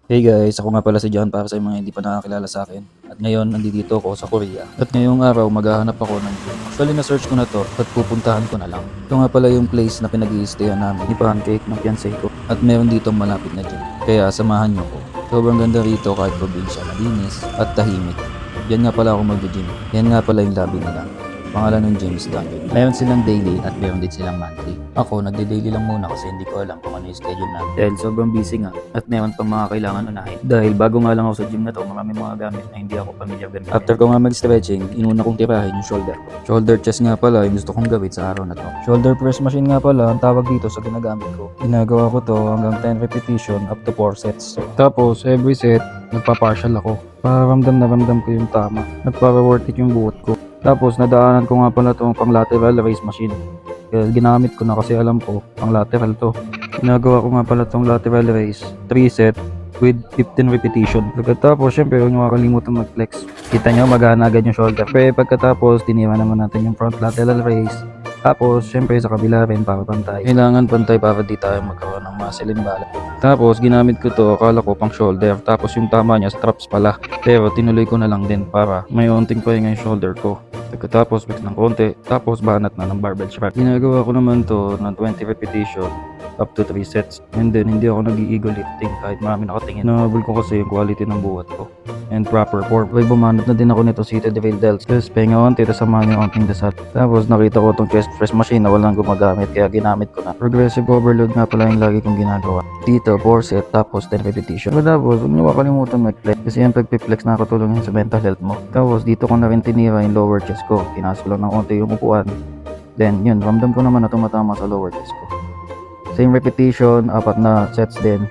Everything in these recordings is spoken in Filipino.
Hey guys, ako nga pala si John para sa mga hindi pa nakakilala sa akin. At ngayon, nandito ako sa Korea. At ngayong araw, maghahanap ako ng gym. Actually, na-search ko na to at pupuntahan ko na lang. Ito nga pala yung place na pinag-i-stayan namin ni Pancake ng fiancé ko. At meron ditong malapit na gym. Kaya samahan nyo ko. Sobrang ganda rito kahit probinsya, malinis at tahimik. Yan nga pala ako mag-gym. Yan nga pala yung lobby nila. Pangalan ng James Dungeon. Meron silang daily at meron din silang monthly. Ako, nagde-daily lang muna kasi hindi ko alam kung ano yung schedule namin. Dahil sobrang busy nga at meron pang mga kailangan unahin. Dahil bago nga lang ako sa gym na to, maraming mga gamit na hindi ako familiar din. After ko nga mag-stretching, inuna kong tirahin yung shoulder ko. Shoulder chest nga pala yung gusto kong gawin sa araw na to. Shoulder press machine nga pala ang tawag dito sa ginagamit ko. Ginagawa ko to hanggang 10 repetition up to 4 sets. Tapos, every set, nagpa-partial ako. Para ramdam na ramdam ko yung tama at para worth it yung buhat ko. Tapos nadaanan ko nga pala itong pang lateral raise machine. Kaya ginamit ko na kasi alam ko pang lateral to. Ginagawa ko nga pala itong lateral raise 3 set with 15 repetition. Pagkatapos syempre huwag nyo makakalimutan mag-flex. Kita nyo magana agad yung shoulder. Pero pagkatapos tinira naman natin yung front lateral raise. Tapos syempre sa kabila rin para pantay. Kailangan pantay para di tayo magkaroon ng muscle imbalance. Tapos ginamit ko to, akala ko pang shoulder. Tapos yung tama niya sa traps pala. Pero tinuloy ko na lang din para may unting pahinga yung shoulder ko. Pagkatapos flex ng konti, tapos banat na ng barbell strap. Ginagawa ko naman to ng 20 repetition up to 3 sets. And then hindi ako nag-i-ego lifting kahit marami nakatingin. Nahabol ko kasi yung quality ng buhat ko and proper form. May bumanat na din ako nito seated drill delts. Tapos pahinga konti, tapos samahan yung konting dasal. Tapos nakita ko itong chest press machine na walang gumagamit kaya ginamit ko na. Progressive overload nga pala yung lagi kong ginagawa. Dito 4 set tapos 10 repetition. Tapos huwag nyo makalimutan mag-flex kasi yung pag-flex nakakatulong yun sa mental health mo. Tapos dito ko na rin tinira yung lower chest ko. Tinaas ko lang ng konti yung upuan. Then yun, ramdam ko naman na tumatama sa lower chest ko. Same repetition, 4 na sets din.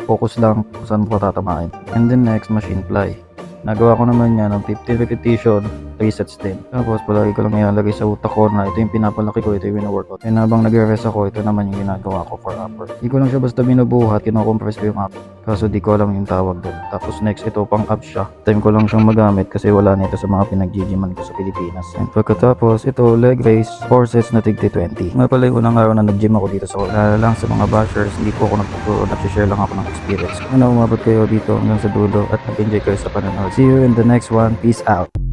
Focus lang kung saan mo tatamain. And then next, machine fly. Nagawa ko naman yan ng 15 repetition, 3 sets din. Tapos palagi ko lang ilalagay sa utak ko na ito yung pinapalaki ko, ito yung wina-workout. And habang nagre-rest ako, ito naman yung ginagawa ko for upper. Hindi ko lang siya basta binubuhat, kino-compress ko yung upper. Kaso di ko alam yung tawag doon. Tapos next, ito pang up siya. Time ko lang siyang magamit kasi wala nito sa mga pinag-gyman ko sa Pilipinas. And pagkatapos, ito leg raise, 4 sets na tigti 20. Nga pala yung unang araw na nag-gym ako dito sa Lala lang sa mga bashers, hindi po ako nagtuturo, nag-share lang ako ng experience. Umabot kayo dito hanggang sa dulo at nag-enjoy kayo sa panonood. See you in the next one. Peace out.